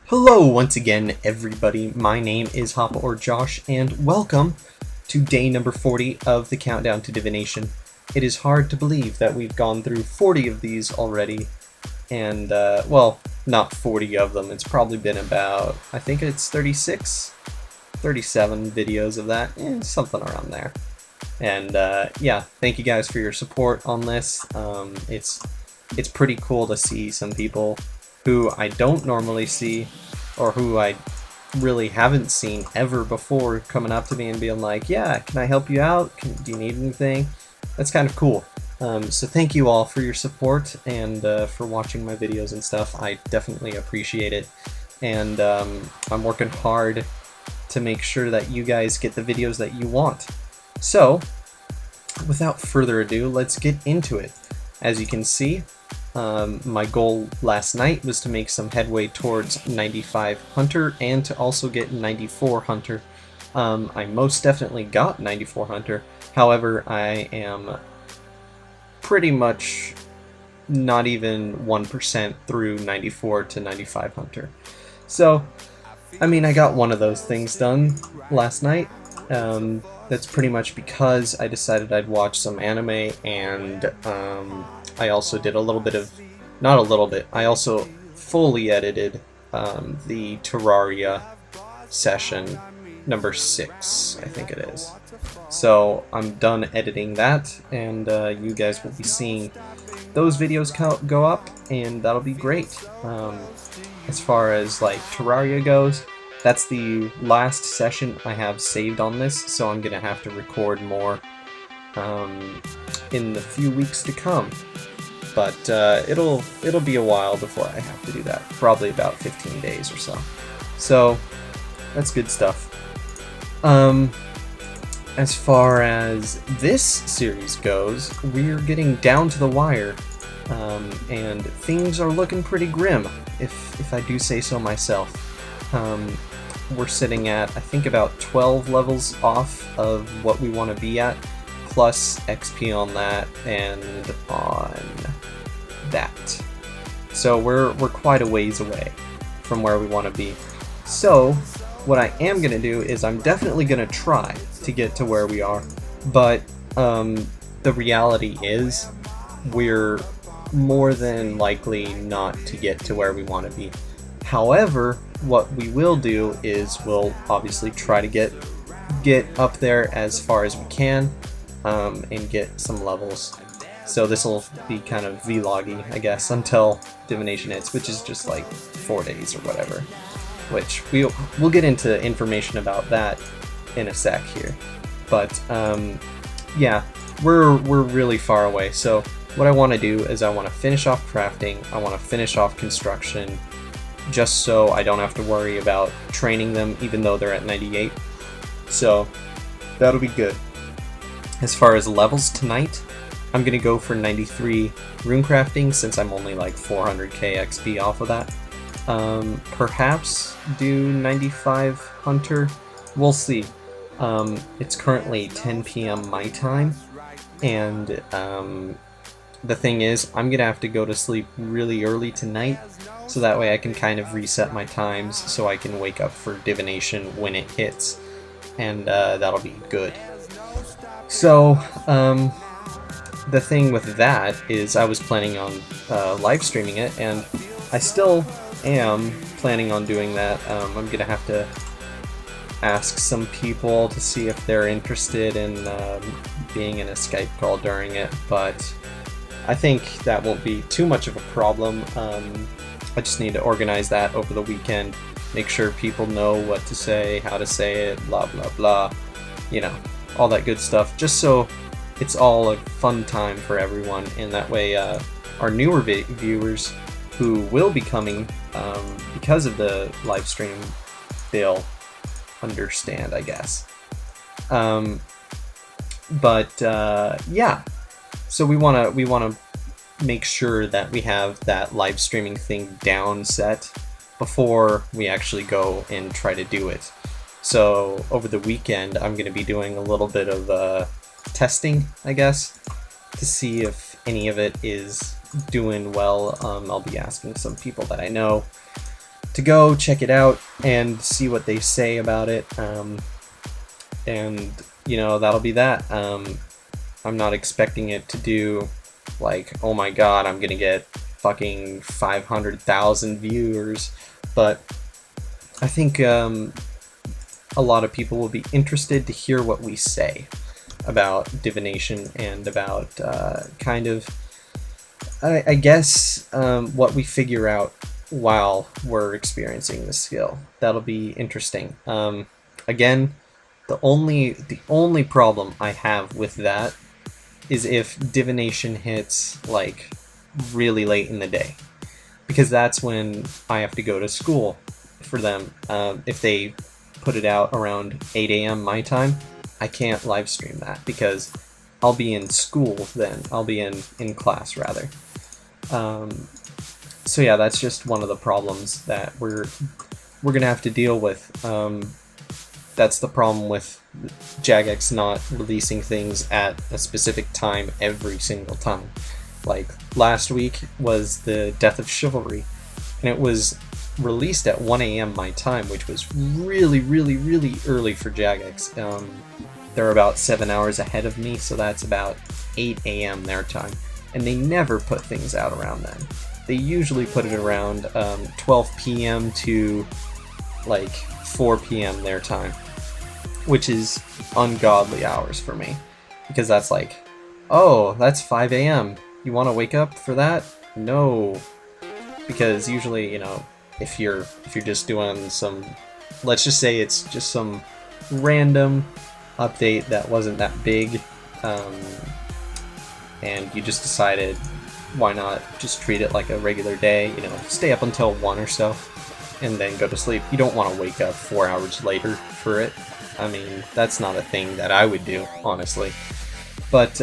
Hello once again, everybody. My name is Hoppa or Josh, and welcome to day number 40 of the countdown to Divination. It is hard to believe that we've gone through 40 of these already, and, well, not 40 of them. It's probably been about, I think it's 36, 37 videos of that, something around there. And, yeah, thank you guys for your support on this. It's pretty cool to see some people who I don't normally see, or who I really haven't seen ever before, coming up to me and being like, yeah, can I help you out? Do you need anything? That's kind of cool. So thank you all for your support and for watching my videos and stuff. I definitely appreciate it. And I'm working hard to make sure that you guys get the videos that you want. So, without further ado, let's get into it. As you can see, my goal last night was to make some headway towards 95 Hunter and to also get 94 Hunter. I most definitely got 94 Hunter, however I am pretty much not even 1% through 94 to 95 Hunter. So, I mean, I got one of those things done last night. That's pretty much because I decided I'd watch some anime, and I also did a little bit of, not a little bit, I also fully edited the Terraria session number 6, I think it is. So I'm done editing that, and you guys will be seeing those videos go up, and that'll be great. As far as like Terraria goes, that's the last session I have saved on this, so I'm gonna have to record more in the few weeks to come. But it'll be a while before I have to do that. Probably about 15 days or so. So that's good stuff. As far as this series goes, we're getting down to the wire, and things are looking pretty grim, if I do say so myself. We're sitting at, I think, about 12 levels off of what we want to be at, plus XP on that and on that. So we're quite a ways away from where we want to be. So what I am going to do is I'm definitely going to try to get to where we are, but the reality is we're more than likely not to get to where we want to be. However, what we will do is we'll obviously try to get up there as far as we can, and get some levels. So this will be kind of vloggy, I guess, until Divination hits, which is just like 4 days or whatever. Which we'll get into information about that in a sec here. But yeah, we're really far away. So what I want to do is I want to finish off crafting. I want to finish off construction, just so I don't have to worry about training them, even though they're at 98. So that'll be good. As far as levels tonight, I'm going to go for 93 runecrafting, since I'm only like 400k XP off of that. Perhaps do 95 Hunter. We'll see. It's currently 10 p.m. my time, and the thing is, I'm going to have to go to sleep really early tonight, so that way I can kind of reset my times so I can wake up for Divination when it hits, and that'll be good. So, the thing with that is I was planning on live streaming it, and I still am planning on doing that. I'm going to have to ask some people to see if they're interested in being in a Skype call during it, but I think that won't be too much of a problem. I just need to organize that over the weekend, make sure people know what to say, how to say it, blah blah blah, you know, all that good stuff, just so it's all a fun time for everyone, and that way our newer viewers who will be coming because of the live stream, they'll understand, I guess. Yeah, so we wanna make sure that we have that live streaming thing down set before we actually go and try to do it. So over the weekend, I'm gonna be doing a little bit of testing, I guess, to see if any of it is doing well. I'll be asking some people that I know to go check it out and see what they say about it. And you know, that'll be that. I'm not expecting it to do like, oh my god, I'm gonna get fucking 500,000 viewers, but I think a lot of people will be interested to hear what we say about divination and about kind of, I guess, what we figure out while we're experiencing this skill. That'll be interesting. Again, the only problem I have with that is if divination hits like really late in the day, because that's when I have to go to school for them. If they put it out around 8 a.m. my time, I can't live stream that because I'll be in school then. I'll be in class rather. So yeah, that's just one of the problems that we're gonna have to deal with. That's the problem with Jagex not releasing things at a specific time every single time. Like last week was the Death of Chivalry, and it was released at 1 a.m. my time, which was really early for Jagex. They're about 7 hours ahead of me, so that's about 8 a.m. their time, and they never put things out around then. They usually put it around 12 p.m. to like 4 p.m. their time, which is ungodly hours for me, because that's like, oh, that's 5 a.m. You want to wake up for that? No, because usually, you know, if you're just doing some, let's just say it's just some random update that wasn't that big, and you just decided, why not just treat it like a regular day, you know, stay up until 1 or so, and then go to sleep. You don't want to wake up 4 hours later for it. I mean, that's not a thing that I would do, honestly. But,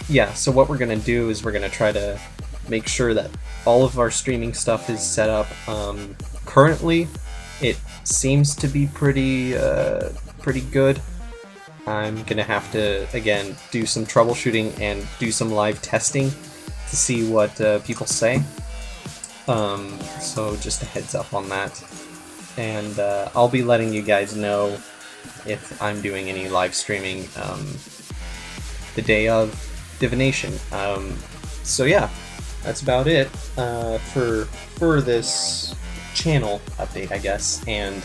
yeah, so what we're going to do is we're going to try to make sure that all of our streaming stuff is set up. Currently, it seems to be pretty good. I'm going to have to, again, do some troubleshooting and do some live testing to see what people say. So just a heads up on that. And I'll be letting you guys know if I'm doing any live streaming the day of Divination. So yeah, that's about it for this channel update, I guess, and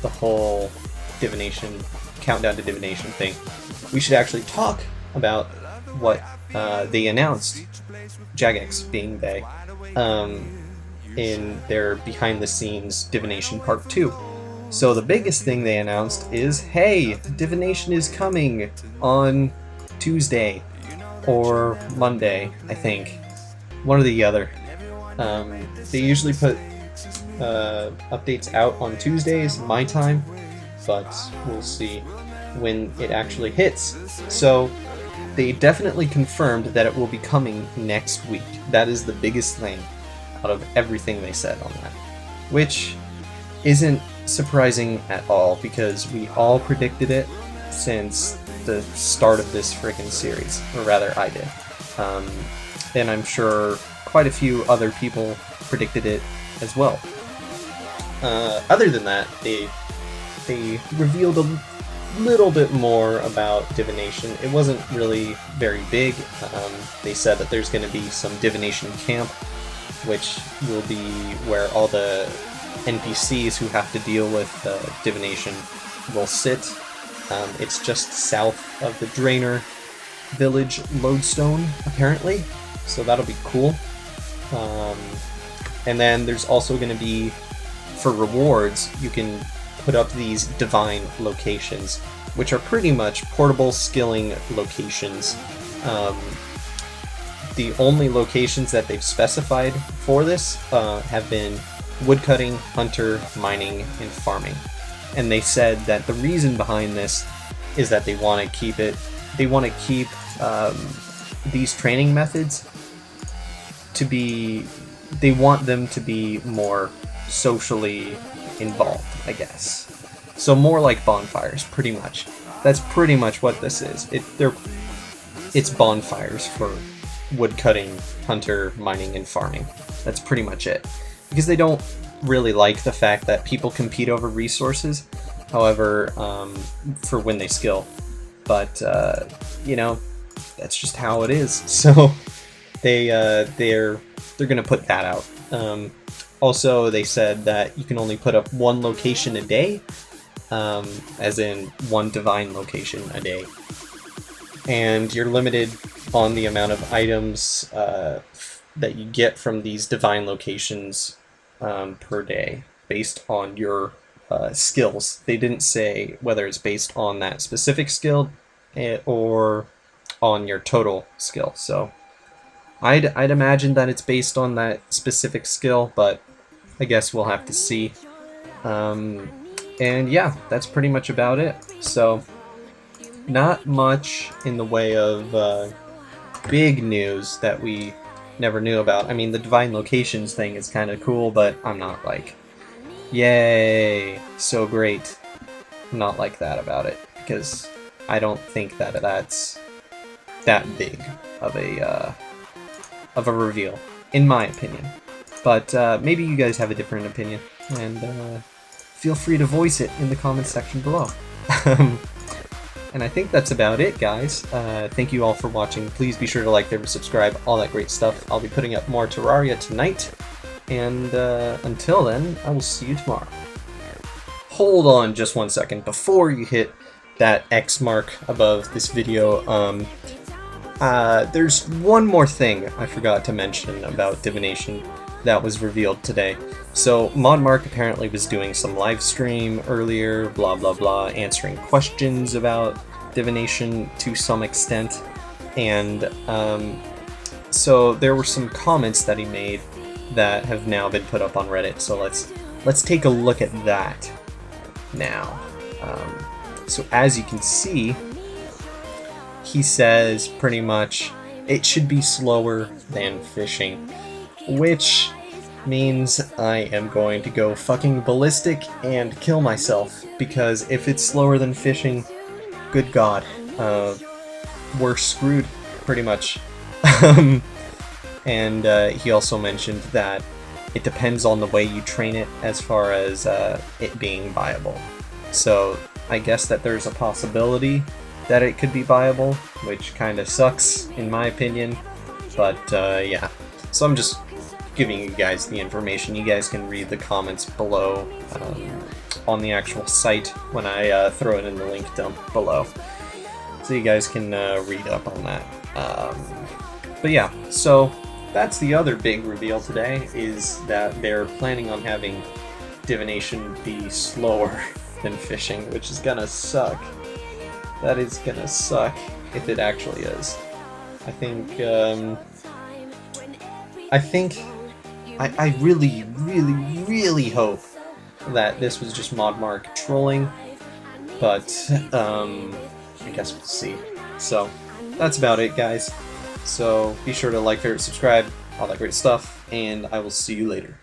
the whole Divination, countdown to Divination thing. We should actually talk about what they announced, Jagex being they, in their behind-the-scenes Divination Part 2. So the biggest thing they announced is, hey, Divination is coming on Tuesday or Monday, I think. One or the other. They usually put updates out on Tuesdays, my time, but we'll see when it actually hits. So they definitely confirmed that it will be coming next week. That is the biggest thing out of everything they said on that, which isn't surprising at all, because we all predicted it since the start of this freaking series, or rather I did, and I'm sure quite a few other people predicted it as well. Other than that, they revealed a little bit more about Divination. It wasn't really very big. They said that there's going to be some Divination camp, which will be where all the NPCs who have to deal with Divination will sit. It's just south of the Drainer village lodestone, apparently, so that'll be cool. And then there's also going to be, for rewards, you can put up these divine locations, which are pretty much portable skilling locations. The only locations that they've specified for this have been woodcutting, hunter, mining, and farming. And they said that the reason behind this is that they want to keep these training methods to be, they want them to be more socially involved, I guess. So more like bonfires, pretty much. That's pretty much what this is. It's bonfires for woodcutting, hunter, mining, and farming. That's pretty much it. Because they don't really like the fact that people compete over resources, however, for when they skill. But, you know, that's just how it is. So they're gonna put that out. Also, they said that you can only put up one location a day, as in one divine location a day. And you're limited on the amount of items that you get from these divine locations per day, based on your skills. They didn't say whether it's based on that specific skill or on your total skill. So I'd imagine that it's based on that specific skill, but I guess we'll have to see. And yeah, that's pretty much about it. So not much in the way of big news that we never knew about. I mean, the divine locations thing is kind of cool, but I'm not like, yay, so great. I'm not like that about it, because I don't think that that's that big of a reveal, in my opinion. But maybe you guys have a different opinion, and feel free to voice it in the comments section below. And I think that's about it, guys. Thank you all for watching. Please be sure to like, favorite, subscribe, all that great stuff. I'll be putting up more Terraria tonight. And until then, I will see you tomorrow. Hold on just one second. Before you hit that X mark above this video, there's one more thing I forgot to mention about Divination that was revealed today. So Mark apparently was doing some live stream earlier, blah blah blah, answering questions about Divination to some extent, and so there were some comments that he made that have now been put up on Reddit. So let's take a look at that now. So as you can see, he says pretty much it should be slower than fishing, which means I am going to go fucking ballistic and kill myself, because if it's slower than fishing, good god, we're screwed, pretty much. And he also mentioned that it depends on the way you train it as far as it being viable. So I guess that there's a possibility that it could be viable, which kind of sucks in my opinion, but yeah. So I'm just giving you guys the information. You guys can read the comments below on the actual site when I throw it in the link dump below, so you guys can read up on that. But yeah, so that's the other big reveal today, is that they're planning on having Divination be slower than fishing, which is gonna suck. That is gonna suck if it actually is. I really, really, really hope that this was just Mark trolling, but I guess we'll see. So that's about it, guys. So be sure to like, favorite, subscribe, all that great stuff, and I will see you later.